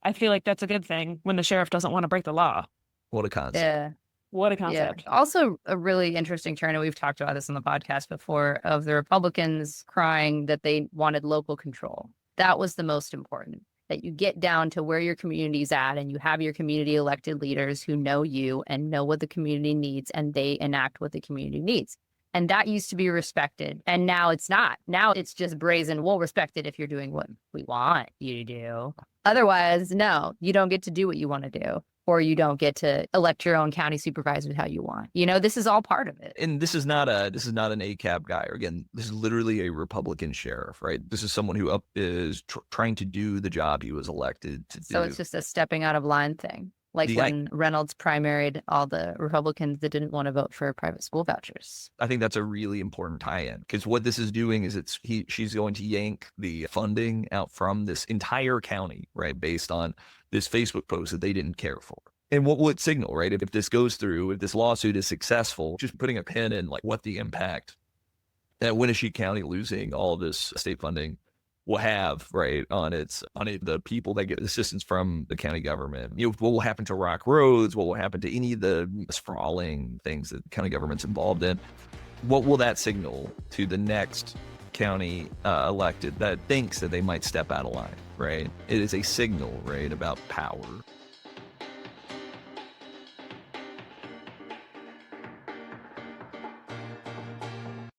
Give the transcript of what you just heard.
I feel like that's a good thing when the sheriff doesn't want to break the law. What a concept. Yeah. What a Yeah. concept. Also, a really interesting turn, and we've talked about this on the podcast before, of the Republicans crying that they wanted local control. That was the most important, that you get down to where your community's at and you have your community elected leaders who know you and know what the community needs, and they enact what the community needs. And that used to be respected. And now it's not. Now it's just brazen. We'll respect it if you're doing what we want you to do. Otherwise, no, you don't get to do what you want to do, or you don't get to elect your own county supervisors how you want. This is all part of it. And this is not an ACAB guy. Again, this is literally a Republican sheriff, right? This is someone who is trying to do the job he was elected to do. So it's just a stepping out of line thing. Like when Reynolds primaried all the Republicans that didn't want to vote for private school vouchers. I think that's a really important tie-in, because what this is doing is she's going to yank the funding out from this entire county, right, based on this Facebook post that they didn't care for. And what will it signal, right? If this goes through, if this lawsuit is successful, just putting a pin in like what the impact that Winnebago County losing all of this state funding will have, right, on the people that get assistance from the county government. What will happen to Rock Roads? What will happen to any of the sprawling things that the county government's involved in? What will that signal to the next county elected that thinks that they might step out of line, right? It is a signal, right, about power.